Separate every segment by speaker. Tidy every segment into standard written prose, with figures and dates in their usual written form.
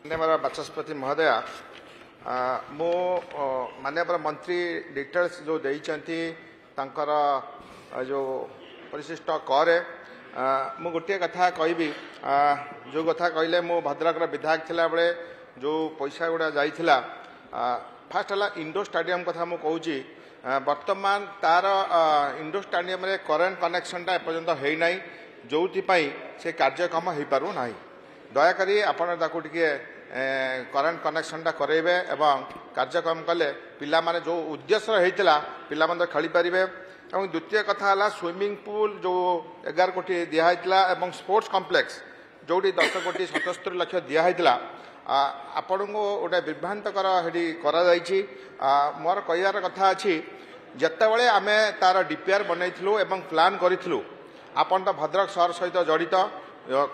Speaker 1: माननीय बाचस्पति महोदय मो माननीय मंत्री डिटेल्स जो देइचंती तांकर जो परिशिष्ट करे मु गोटे कथा कहबी जो कथा कहले मो भद्रक विधायक थिला बेले जो पैसा गुड़ा जाइथिला फास्ट हला इंडोर स्टेडियम कथा मु कहूची वर्तमान तार इंडोर स्टेडियम रे करेंट कनेक्शनटा एपर्यंत है ना जो से कार्यक्रम हो पारू ना दयाकोरी आपण ताकू टिके करेंट कनेक्शनटा करेबे एवं कार्यक्रम कले पिला माने जो उद्देश्य होता पिला माने खेली पारिबे एवं द्वितीय कथा है स्विमिंग पूल जो 11 कोटी दिखाई एवं स्पोर्ट्स कॉम्प्लेक्स जोटी 10 कोटी 77 लाख दिखाई आपण को गोटे विभ्रांतकर हेटी मोर कहियार कथा अच्छी जितेबाला आम तार डीपीआर बनईलु एवं प्लान करूँ आपन तो भद्रक सहर सहित जड़ित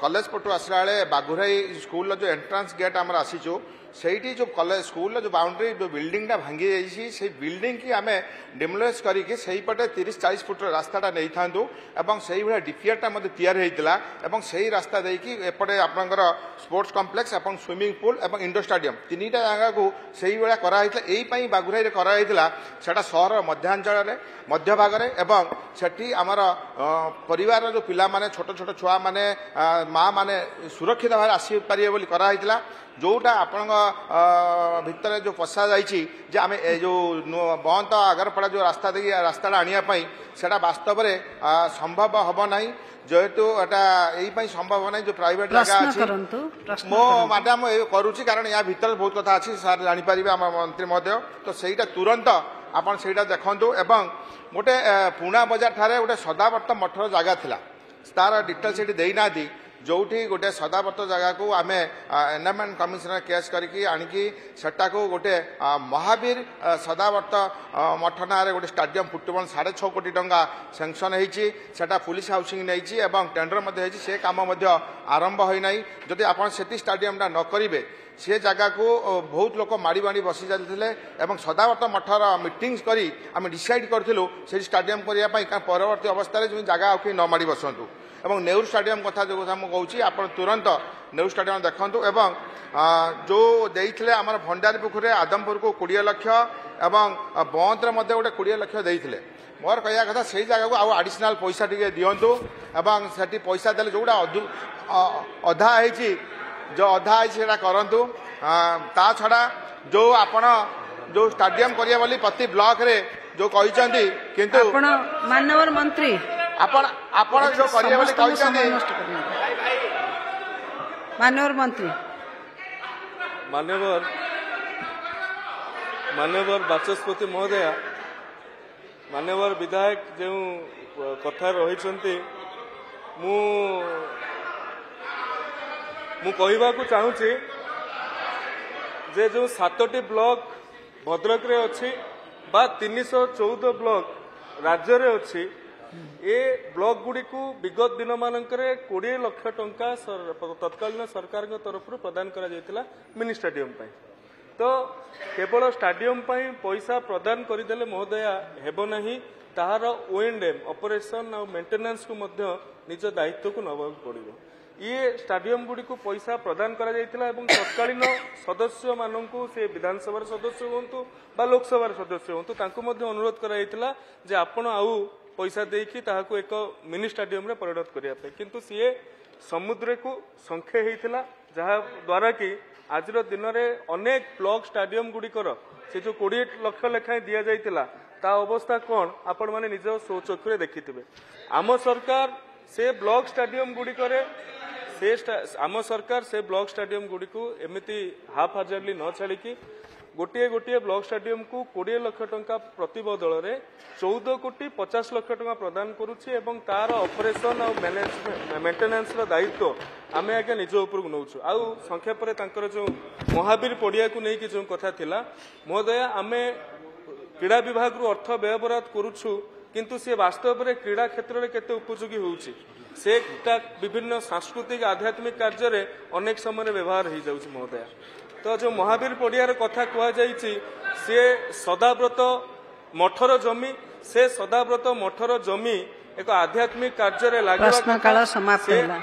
Speaker 1: कॉलेज पटू आसला बेले बागुराई स्कूल जो एंट्रांस गेट आम आसीचु से जो कॉलेज स्कूल जो बाउंड्री जो बिल्डिंगटा भांगी जाइए से बिल्डिंग की आम डिमोलिश करके पटे 30-40 फुट रास्ताटा नहीं था एवं से भाया डीपीआरटा तैयारी होता एवं से रास्ता देकी एपटे आपंकर स्पोर्ट्स कॉम्प्लेक्स एवं स्विमिंग पूल एवं इंडोर स्टेडियम तीनटा जगह को से भाया कराई बागुराई कराइला सेटा सहर मध्यांचल मध्य भागरे एवं सेठी आमर परिवार जो पिला माने छोट छोट छुआ माने माँ माने सुरक्षित भाव आसी पारे बोली कराइला जोटा आपण भितर जो पशा जाइए आम जो बंद आगरपड़ा जो रास्ता देखिए रास्ता आने से वास्तव में संभव हम ना जेहेतु एटा संभव ना जो प्राइवेट जगह मो मैडम करुच्ची कारण या भीतर बहुत कथा अच्छी सार जानीपर आम मंत्री महोदय तो सहीटा तुरंत आपन सहीटा देखु एवं गोटे पुणा बजार ठारे गोटे सदावर्त मठर जगह थिला तार डिटेल्स ये देना जोठी गोटे सदावर्त जगह को आम एनवायरनमेंट कमिशनर केस करके आणिकी सेटा को गोटे महावीर सदावर्त मठ ना गोटे स्टाडियम फुटबॉल 6.5 कोटी टंका सैंक्शन होती सेटा पुलिस हाउसिंग नहीं एवं टेंडर से काम आरंभ होना जदि आप स्टाडियमटा न करेंगे से जगह को बहुत लोक माड़ी माड़ी बसी जाते एवं सदावर्त मठर मीटिंग्स करी आम डिसाइड करूँ से स्टाडियम करने परवर्ती अवस्था जो जगह कि न माड़ी बसतु एवं नेहरू स्टाडियम कथा जो कथा मुझे आप तुरंत नेहरू स्टाडियम देखु एवं जो देते आम भंडारी पुखुरी आदमपुर को 20 लाख एवं बंद गोटे 20 लाख देते मोर कह कथा से जगह को आडिशनाल पैसा टी दिंतु एवं से पैसा देते जोड़ा अधा जो अधा है करूँ ता छड़ा जो आपण जो स्टाडियम करिया बोली प्रति ब्लॉक रे जो कहते किंतु
Speaker 2: माननीय मंत्री
Speaker 1: आपण जो करिया बोली कहते
Speaker 2: माननीय मंत्री
Speaker 3: माननीय बाचस्पति महोदय माननीय विधायक जो कथा रही मु कहवाकू चाहूँगी जे जो 7टी ब्लॉक भद्रक रे अच्छी बा 314 ब्लॉक राज्य रे अच्छी ए ब्लॉक गुड़ी को विगत दिन मानक 20 लाख टंका तत्कालीन सरकार तरफ प्रदान करा जायतिला मिनी स्टेडियम तो केवल स्टेडियम पैसा प्रदान करदेले महोदय हेबो नहीं ताहार O&M ऑपरेशन और मेंटेनेंस को मध्य निज दायित्व को नबाक पड़ो ये स्टेडियम गुड़ी को पैसा प्रदान करा जायतिला एवं तत्कालीन सदस्य मानू से विधानसभा सदस्य हूँ बा लोकसभा सदस्य हूँ तांको मध्य अनुरोध करा जायतिला जे आपण आउ पैसा देकी ताहाको एक मिनी स्टेडियम रे परिणत करिया पे किंतु सीए समुद्र को संख्या होता जहा द्वारा कि आज दिन में अनेक ब्लॉक स्टेडियम गुड़िकर से जो 20 लाख लेखाएं दि जाइतिला ता अवस्था कौन आपण माने निज चक्षुरे देखिथिबे आम सरकार से ब्लॉक स्टेडियम गुड़िकर आम सरकार से ब्लॉक स्टेडियम गुड़ी को एमती हाफ हाजर्डली न छाड़ी गोटे गोटे ब्लॉक स्टेडियम को 20 लाख टंका प्रति बदल में 14 कोटी 50 लाख टंका प्रदान करुच्ची एवं तार ऑपरेशन और मेंटेनेंस दायित्व आम आगे निज उपरକୁ नौछु आउ संक्षेप में जो महावीर पड़िया को लेकिन जो कथा थिला महोदय आम क्रीड़ा विभाग रु अर्थ व्ययबराद करुछु किंतु सी वास्तव में क्रीड़ा क्षेत्र में केते उपयोगी होउछि से विभिन्न सांस्कृतिक आध्यात्मिक कार्य रे अनेक समय व्यवहार हो जाउछि महोदय तो जो महावीर पड़ियार कथा कहुई सी सदाव्रत मठर जमी से सदाव्रत मठर जमी एक आध्यात्मिक कार्य
Speaker 2: प्रश्नकाल समाप्त होला।